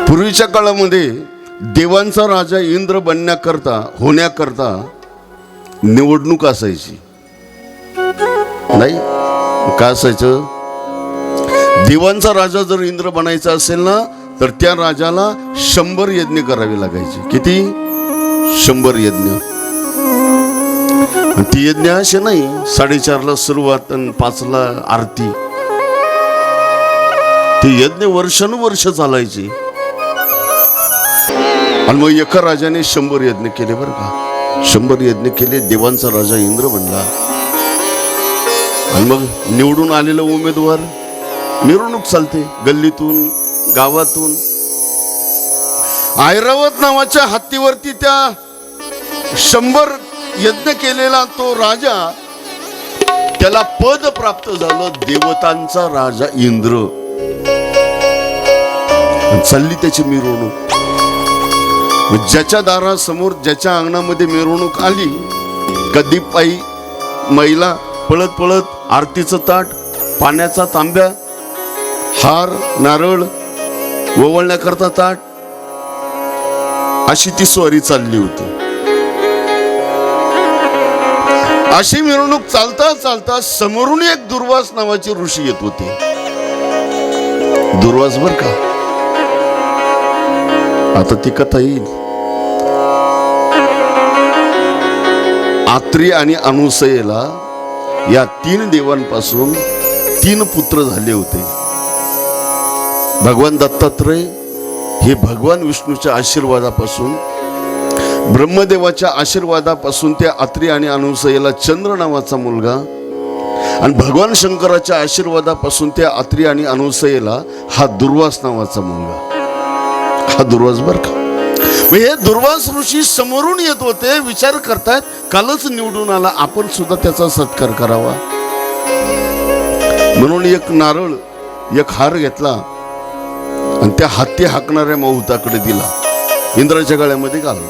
पूर्वीच्या काळामध्ये देवांचा राजा इंद्र होण्याकरता निवडणूक असायची. नाही काय असायचं? देवांचा राजा जर इंद्र बनायचा असेल ना, तर त्या राजाला 100 यज्ञ करावे लागायचे. किती? 100 यज्ञ. ती यज्ञ असे नाही 4:30ला सुरुवात आणि 5ला आरती. ती यज्ञ वर्षानुवर्ष चालायची. आणि मग एका राजाने 100 यज्ञ केले बरं का. 100 यज्ञ केले, देवांचा राजा इंद्र बनला. आणि मग निवडून आलेला उमेदवार मिरवणूक चालते गल्लीतून गावातून. ऐरावत नावाच्या हत्तीवरती त्या 100 यज्ञ केलेला तो राजा, त्याला पद प्राप्त झालं, देवतांचा राजा इंद्र. चालली त्याची मिरवणूक. ज्याच्या दारासमोर ज्याच्या अंगणामध्ये मिरवणूक आली, कधी पायी महिला पळत पळत आरतीचं ताट, पाण्याचा तांब्या, हार नारळ ओवळण्याकरता ताट, अशी ती स्वारी चालली होती. अशी मिरवणूक चालता चालता समोरून एक दुर्वास नावाचे ऋषी येत होते. दुर्वास बर का. आता ती कथा येईल. आत्री आणि अनुसयेला या 3 देवांपासून 3 पुत्र झाले होते. भगवान दत्तात्रय हे भगवान विष्णूच्या आशीर्वादापासून, ब्रह्मदेवाच्या आशीर्वादापासून त्या आत्री आणि अनुसयेला चंद्र नावाचा मुलगा, आणि भगवान शंकराच्या आशीर्वादापासून त्या आत्री आणि अनुसयेला हा दुर्वास नावाचा मुलगा. हा दुर्वास बर का. हे दुर्वास ऋषी समोरून येत होते. विचार करतायत कालच निवडून आला, आपण सुद्धा त्याचा सत्कार करावा. म्हणून एक नारळ, एक हार घेतला आणि त्या हत्ती हाकणाऱ्या माहुताकडे दिला, इंद्राच्या गळ्यामध्ये घालला.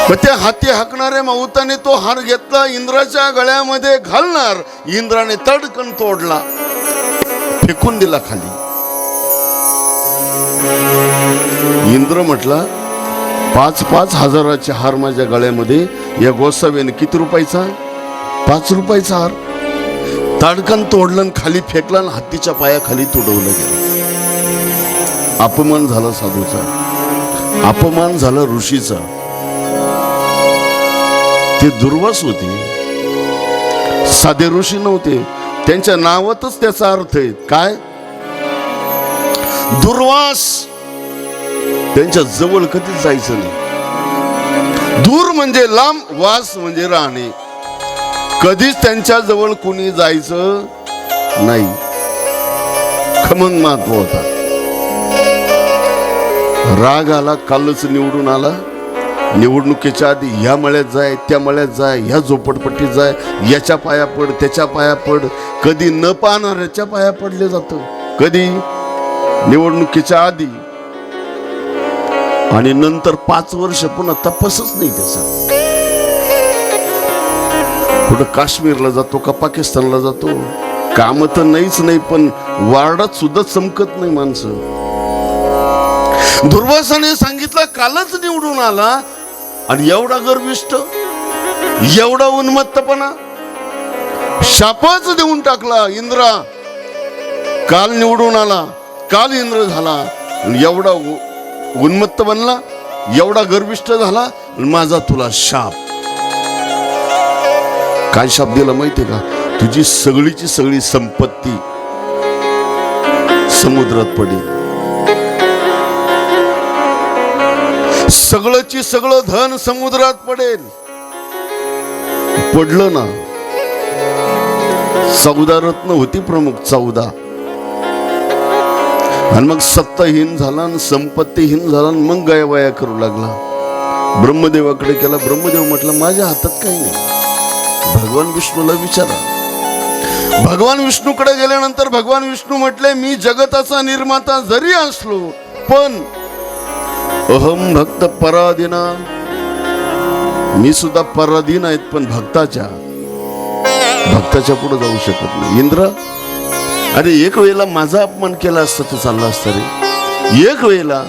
मग त्या हत्ती हाकणाऱ्या माहुताने तो हार घेतला, इंद्राच्या गळ्यामध्ये घालणार. इंद्राने तडकन तोडला, फेकून दिला खाली. इंद्र म्हटला, 5-5 हजाराचे हार माझ्या गळ्यामध्ये, या गोसाव्याने किती रुपयाचा? 5 रुपयाचा हार. ताडकन तोडलं, खाली फेकला, हत्तीच्या पायाखाली तुडवलं गेलं. अपमान झाला साधूचा, अपमान झाला ऋषीचा. ते दुर्वास होते, साधे ऋषी नव्हते. त्यांच्या नावातच त्याचा अर्थ आहे काय? दुर्वास. त्यांच्या जवळ कधीच जायचं नाही. दूर म्हणजे लांब, वास म्हणजे राहणे. कधीच त्यांच्या जवळ कुणी जायचं नाही. खमंग महत्व होता. राग आला, कालच निवडून आला, निवडणुकीच्या आधी ह्या मळ्यात जाय, त्या मळ्यात जाय, ह्या झोपडपट्टीत जाय, याच्या पाया पड, त्याच्या पाया पड. कधी न पाहणाऱ्याच्या पाया पडले जातं. कधी? निवडणुकीच्या आधी. आणि नंतर 5 वर्ष पुन्हा तपासच नाही त्याचा. कुठं काश्मीरला जातो का पाकिस्तानला जातो, काम तर नाहीच नाही, पण वार्डात सुद्धा चमकत नाही माणसं. दुर्वासाने सांगितलं कालच निवडून आला, आणि एवढा गर्विष्ठ, एवढा उन्मत्तपणा, शापच देऊन टाकला. इंद्रा काल निवडून आला, काल इंद्र झाला, एवढा उन्मत्त बनला, एवढा गर्विष्ठ झाला, माझा तुला शाप. काय शाप दिला माहितीये का? तुझी सगळीची सगळी संपत्ती समुद्रात पडेल, सगळंची सगळं धन समुद्रात पडेल. पडलं ना. 14 रत्न होती प्रमुख, 14. आणि मग सत्ताहीन झाला, संपत्तीहीन झाला, मग गयावया करू लागला. ब्रह्मदेवाकडे केला. ब्रह्मदेव म्हटलं माझ्या हातात काही नाही, भगवान विष्णूला विचारा. भगवान विष्णूकडे गेल्यानंतर भगवान विष्णू म्हटले, मी जगताचा निर्माता जरी असलो, पण अहम भक्त पराधीना, मी सुद्धा पराधीन आहेत, पण भक्ताच्या पुढे जाऊ शकत नाही. इंद्र, अरे एक वेळेला माझा अपमान केला असता तर चालला असता रे. एक वेळेला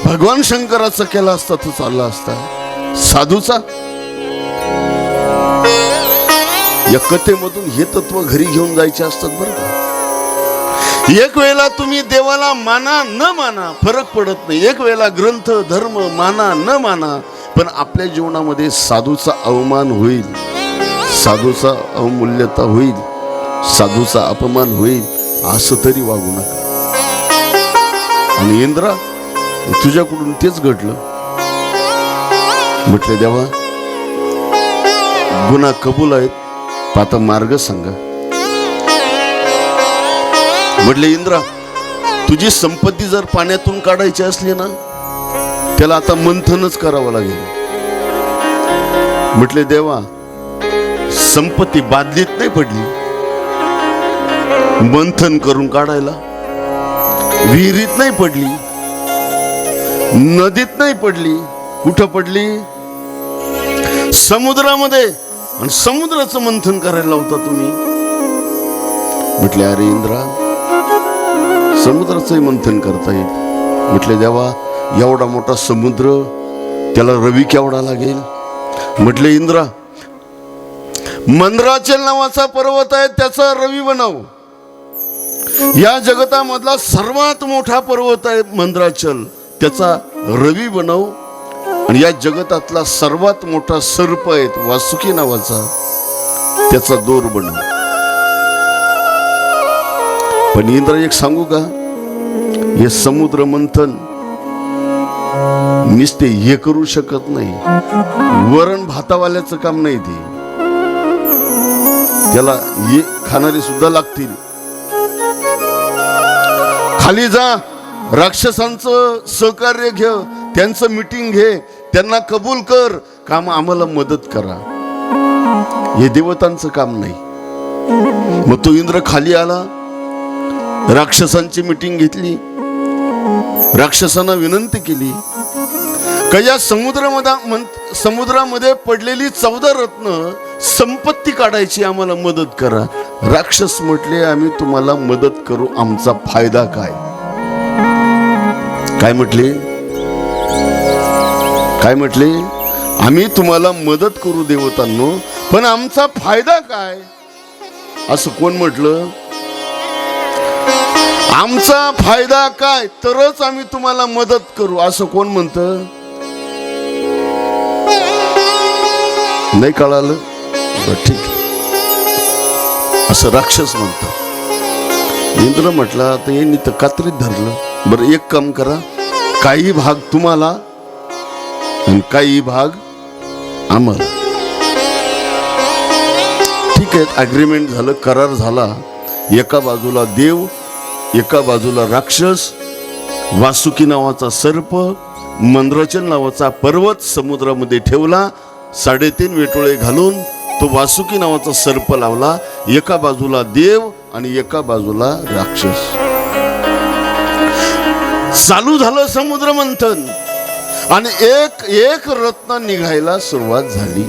भगवान शंकराचा केला असता तो चालला असता, साधूचा. या कथेमधून हे तत्व घरी घेऊन जायचे असतात बरं का. एक वेळेला तुम्ही देवाला माना न माना फरक पडत नाही, एक वेळेला ग्रंथ धर्म माना न माना, पण आपल्या जीवनामध्ये साधूचा अवमान होईल, साधूचा अवमूल्यता होईल, साधूचा अपमान होईल, असं तरी वागू नका. आणि इंद्रा, तुझ्याकडून तेच घडलं. म्हटले देवा, गुन्हा कबूल आहेत, आता मार्ग सांगा. म्हटले इंद्रा, तुझी संपत्ती जर पाण्यातून काढायची असली ना, त्याला आता मंथनच करावं लागेल. म्हटले देवा, संपत्ती बादलीत नाही पडली, मंथन करून काढायला. विहिरीत नाही पडली, नदीत नाही पडली, कुठं पडली? समुद्रामध्ये. आणि समुद्राचं मंथन करायला लावता तुम्ही. म्हटले अरे इंद्रा, समुद्राचंही मंथन करता येईल. म्हटले देवा, एवढा मोठा समुद्र, त्याला रवी केवढा लागेल? म्हटले इंद्रा, मंदराचल नावाचा पर्वत आहे, त्याचा रवी बनव. या जगतामधला सर्वात मोठा पर्वत आहे मंदराचल, त्याचा रवी बनव. आणि या जगतातला सर्वात मोठा सर्प आहे वासुकी नावाचा, त्याचा दोर बनव. पण इंद्र, एक सांगू का, हे समुद्र मंथन नुसते हे करू शकत नाही, वरण भातावाल्याचं काम नाही ते, त्याला हे खाणारे सुद्धा लागतील. खाली जा, राक्षसांचं सहकार्य घे, त्यांचं मीटिंग घे, त्यांना कबूल कर, काम आम्हाला मदत करा. हे देवतांचं काम नाही. मग तो इंद्र खाली आला, राक्षसांची मीटिंग घेतली, राक्षसांना विनंती केली का या समुद्रामध्ये पडलेली 14 रत्न संपत्ती काढायची, आम्हाला मदत करा. राक्षस म्हटले, आम्ही तुम्हाला मदत करू, आमचा फायदा काय? काय म्हटले? काय म्हटले? आम्ही तुम्हाला मदत करू देवतांनो, पण आमचा फायदा काय? असं कोण म्हटलं? आमचा फायदा काय, तरच आम्ही तुम्हाला मदत करू, असं कोण म्हणतं? नाही कळालं? ठीक, असं राक्षस म्हणतात. इंद्र म्हटला, तर यांनी तर कात्रीत धरलं. बरं, एक काम करा, काही भाग तुम्हाला आणि काही भाग आम्हाला. ठीक आहे, अग्रीमेंट झालं, करार झाला. एका बाजूला देव, एका बाजूला राक्षस. वासुकी नावाचा सर्प, मंदराचल नावाचा पर्वत समुद्रामध्ये ठेवला. 3.5 वेटोळे घालून तो वासुकी नावाचा सर्प लावला. एका बाजूला देव आणि एका बाजूला राक्षस. चालू झालं समुद्र मंथन आणि एक एक रत्न निघायला सुरुवात झाली.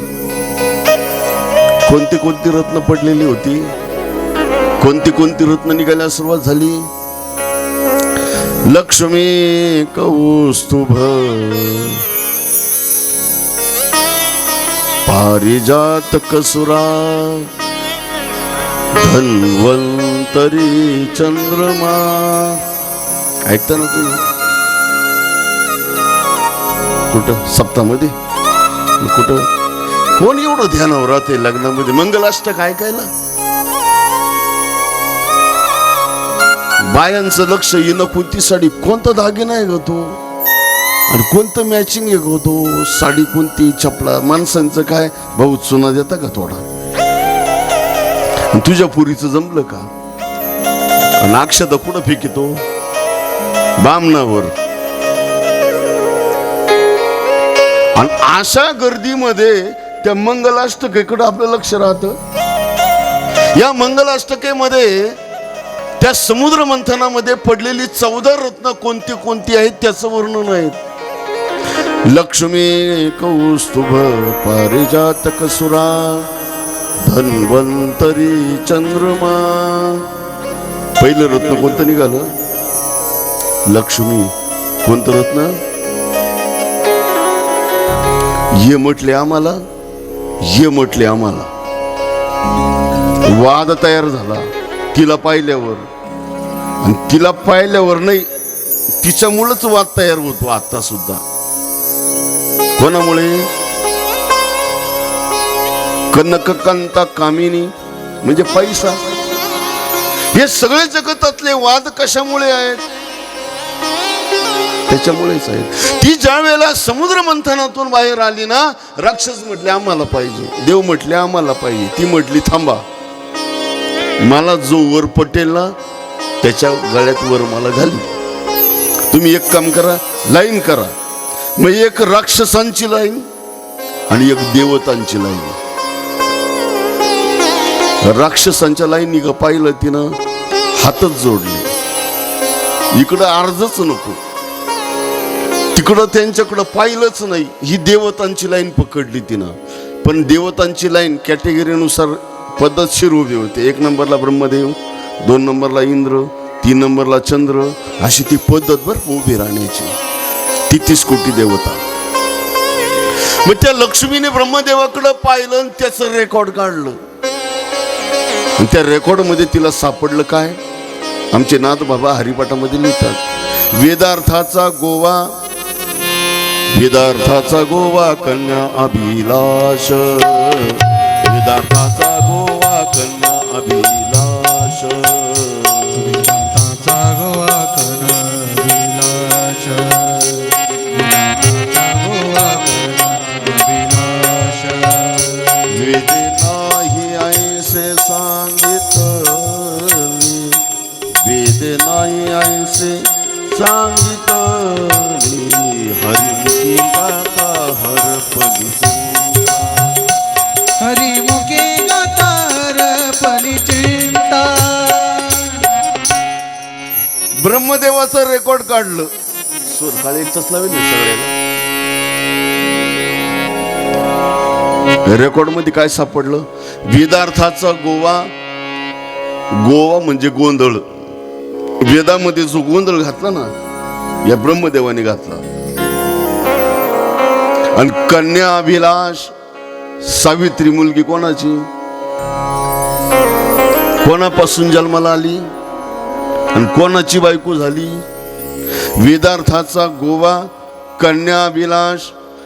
कोणती कोणती रत्न पडलेली होती, कोणती कोणती रत्न निघायला सुरुवात झाली? लक्ष्मी कौस्तुभ पारिजात कसुरा धन्वंतरी चंद्रमा. ऐकता ना तुम्ही? कुठं सप्तामध्ये, कुठं कोण एवढं ध्यानावर राहते लग्नामध्ये मंगलाष्टक ऐकायला? बायांचं लक्ष येणं, कोणती साडी, कोणता दागिना आहे ग तो, आणि कोणतं मॅचिंग आहे ग तो, साडी कोणती, चपला. माणसांचं काय, भाऊ चुना देता का थोडा? तुझ्या पुरीचं जमलं का? आणि अक्षता कुठं फेकितो? बामणावर. आणि अशा गर्दीमध्ये त्या मंगलाष्टकेकडे आपलं लक्ष राहतं. या मंगलाष्टकेमध्ये त्या समुद्र मंथनामध्ये पडलेली 14 रत्न कोणती कोणती आहेत त्याचं वर्णन आहे. लक्ष्मी कौस्तुभ पारिजात कसुरा धन्वंतरी चंद्रमा. पहिलं रत्न कोणतं निघालं? लक्ष्मी. कोणतं रत्न? ये म्हटले आम्हाला, ये म्हटले आम्हाला. वाद तयार झाला तिला पाहिल्यावर, आणि तिला पाहिल्यावर नाही, तिच्यामुळेच वाद तयार होतो आता सुद्धा. कोणामुळे? कनककांता कामिनी म्हणजे पैसा. हे सगळे जगतातले वाद कशामुळे आहेत? त्याच्यामुळेच आहेत. ती ज्या वेळेला समुद्र मंथनातून बाहेर आली ना, राक्षस म्हटले आम्हाला पाहिजे, देव म्हटले आम्हाला पाहिजे. ती म्हटली थांबा, मला जो वर पटेल ना त्याच्या गळ्यात वर मला घाली. तुम्ही एक काम करा, लाईन करा. मग एक राक्षसांची लाईन आणि एक देवतांची लाईन. राक्षसांच्या लाईनी ग पाहिलं तिनं, हातच जोडले. इकडं अर्जच नको, तिकडं त्यांच्याकडं पाहिलंच नाही. ही देवतांची लाईन पकडली तिनं. पण देवतांची लाईन कॅटेगरीनुसार पद्धतशीर उभे होते. 1 नंबरला ब्रह्मदेव, 2 नंबरला इंद्र, 3 नंबरला चंद्र, अशी ती पद्धत बरं उभी राहण्याची. 33 कोटी देवता. मग त्या लक्ष्मीने ब्रह्मदेवाकडं पाहिलं आणि त्याचं रेकॉर्ड काढलं. आणि त्या रेकॉर्ड मध्ये तिला सापडलं काय? आमचे नाथ बाबा हरिपाठामध्ये लिहितात, वेदार्थाचा गोवा, वेदार्थाचा गोवा कन्या अभिलाष, वेदार्थाचा गोवा कन्या अभिलाष, वेदांताचा गोवा कन्या अभिलाष, वेदांताचा गोवा कन्या अभिलाष. वेदे नाही ऐसे सांगितले, वेदे नाही ऐसे सांगितले, हरिमुखी गाता हरपली चिंता, हरिमुखे गाता हरपली चिंता. ब्रह्मदेवाचं रेकॉर्ड काढलं. सुरकाळी एकच लावेल सगळ्याला. रेकॉर्ड मध्ये काय सापडलं? वेदार्थाचा गोवा, गोवा म्हणजे गोंधळ. वेदामध्ये जो गोंधळ घातला ना, या ब्रह्मदेवाने घातला. आणि कन्या अभिलाष, सावित्री मुलगी कोणाची, कोणापासून जन्माला आली आणि कोणाची बायको झाली? वेदार्थाचा गोवा, कन्या अभिलाष.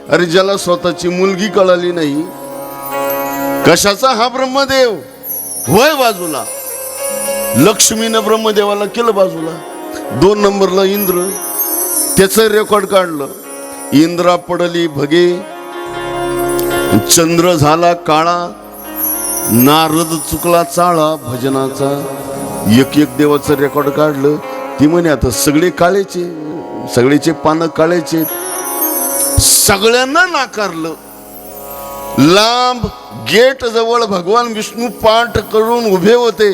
अरे ज्याला स्वतःची मुलगी कळाली नाही, कशाचा हा ब्रह्मदेव? वय बाजूला. लक्ष्मीनं ब्रह्मदेवाला केलं बाजूला. 2 नंबरला इंद्र, त्याचं रेकॉर्ड काढलं. इंद्रा पडली भगे, चंद्र झाला काळा, नारद चुकला चाळा भजनाचा. एक देवाचं रेकॉर्ड काढलं. ती म्हणे आता सगळे काळेचे, सगळेचे पानं काळेचे. सगळ्यांना नाकारलं. लांब गेट जवळ भगवान विष्णू पाठ करून उभे होते.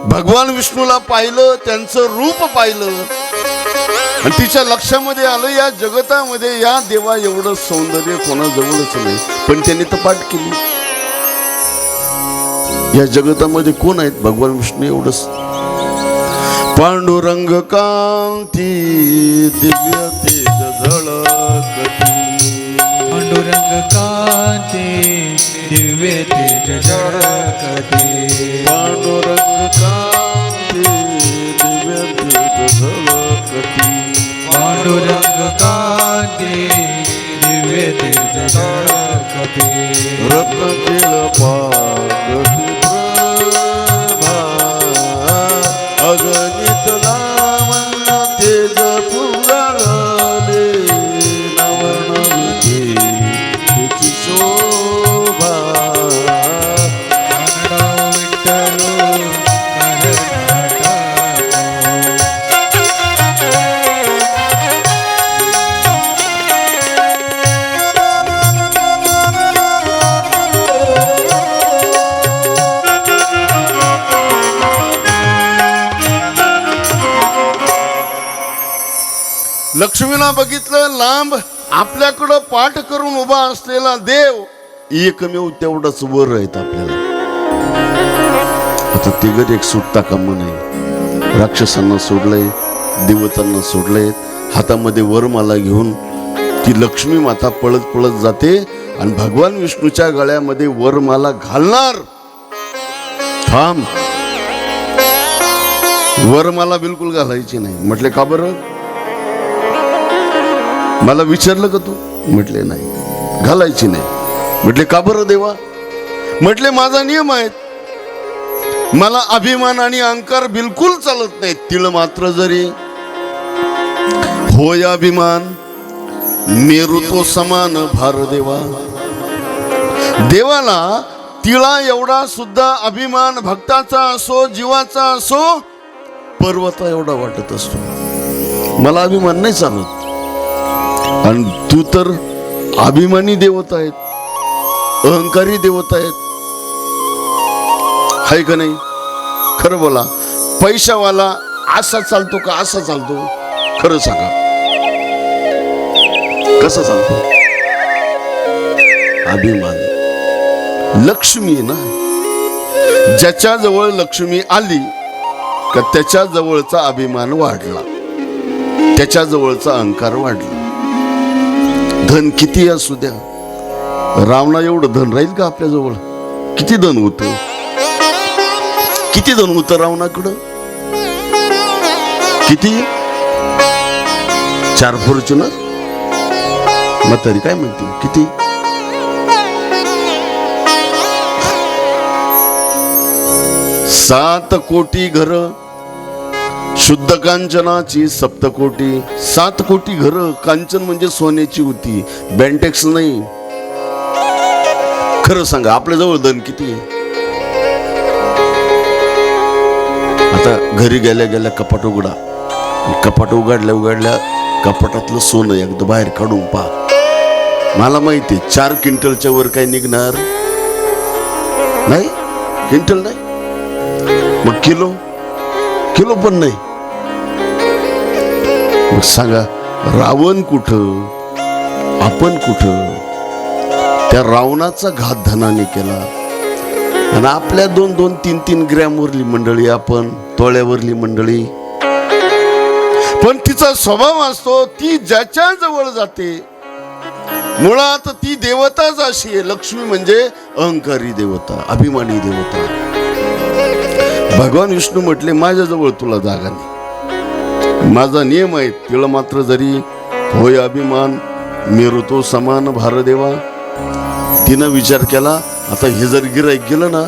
भगवान विष्णूला पाहिलं, त्यांचं रूप पाहिलं, आणि तिच्या लक्षामध्ये आलं या जगतामध्ये या देवा एवढं सौंदर्य कोणाजवळच नाही. पण त्यांनी तर पाठ केली. या जगतामध्ये कोण आहेत? भगवान विष्णू एवढंच. पांडुरंग कांती दिव्य तेज झळकती, पांडुरंग कांती दिव्य तेज झळकती, पांडुरंग कांती दिव्य तेज झळकती, पांडुरंग कांती दिव्य तेज झळकती. रत्न केळ पाकती प्रभा, अगणित लावण्य तेज पुराळे, नवनविते तिची शोभा. लक्ष्मीला बघितलं लांब, आपल्याकडं पाठ करून उभा असलेला देव एकमेव तेवढाच वर आहेत आपल्याला. आता तिघड एक सुटता कामा नाही. राक्षसांना सोडलंय, देवतांना सोडलंय, हातामध्ये वरमाला घेऊन ती लक्ष्मी माता पळत पळत जाते आणि भगवान विष्णूच्या गळ्यामध्ये वरमाला घालणार. थांब, वरमाला बिलकुल घालायची नाही. म्हटले का बरं? मला विचारलं का तू? म्हटले नाही, घालायची नाही. म्हटले का बरं देवा? म्हटले माझा नियम आहे, मला अभिमान आणि अहंकार बिलकुल चालत नाही. तिळ मात्र जरी होय अभिमान, मेरू तो समान भार देवा. देवाला तिळा एवढा सुद्धा अभिमान भक्ताचा असो, जीवाचा असो, पर्वता एवढा वाटत असतो. मला अभिमान नाही चालत. आणि तू तर अभिमानी देवता आहेत, अहंकारी देवता आहेत, हाय का नाही? खरं बोला. पैशावाला असा चालतो का असा चालतो? खरं सांगा, कसा चालतो? अभिमान. लक्ष्मी आहे ना, ज्याच्या जवळ लक्ष्मी आली का त्याच्या जवळचा अभिमान वाढला, त्याच्या जवळचा अहंकार वाढला. धन किती असू द्या, रावणा एवढं धन राहील का आपल्या जवळ? किती धन होतं, किती धन होतं रावणाकडं? किती? 4 फॉर्च्युनर. मग तरी काय म्हणते, किती? 7 कोटी घर, शुद्ध कांचनाची सप्तकोटी. 7 कोटी घर, कांचन म्हणजे सोन्याची होती, बँटेक्स नाही. खरं सांगा, आपल्या जवळ धन किती आहे? आता घरी गेल्या गेल्या कपाट उघडा, कपाट उघडल्या कपाटातलं सोनं एकदा बाहेर काढून पहा. मला माहिती 4 क्विंटलच्या वर काय निघणार नाही. क्विंटल नाही, मग किलो, किलो पण नाही. मग सांगा, रावण कुठं, आपण कुठं? त्या रावणाचा घात धनाने केला आणि आपल्या 2-2, 3-3 ग्रॅमवरली मंडळी, आपण तोळ्यावरली मंडळी. पण तिचा स्वभाव असतो, ती ज्याच्या जवळ जाते मुळात ती देवताच अशी आहे. लक्ष्मी म्हणजे अहंकारी देवता, अभिमानी देवता. भगवान विष्णू म्हटले माझ्याजवळ तुला जागा नाही, माझा नियम आहे. तिळ मात्र जरी होय अभिमान, मेरू तो समान भार देवा. तिनं विचार केला, आता हे जर गिराईक गेलं ना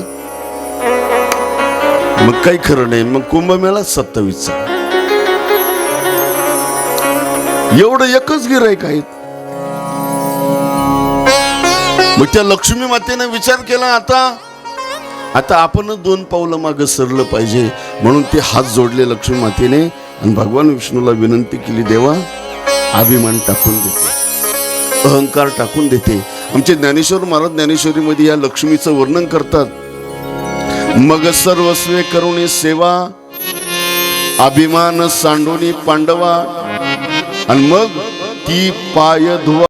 मग काही खरं नाही. मग कुंभमेळा 27चा एवढं एकच गिराईक आहेत. मग त्या लक्ष्मी मातेने विचार केला, आता आपण 2 पावलं मागे सरलं पाहिजे. म्हणून ते हात जोडले लक्ष्मी मातेने आणि भगवान विष्णूला विनंती केली, देवा अभिमान टाकून देते, अहंकार टाकून देते. आमचे ज्ञानेश्वर महाराज ज्ञानेश्वरीमध्ये या लक्ष्मीचं वर्णन करतात. मग सर्वस्वे करुणी सेवा, अभिमान सांडोनी पांडवा. आणि मग ती पाय धुवा.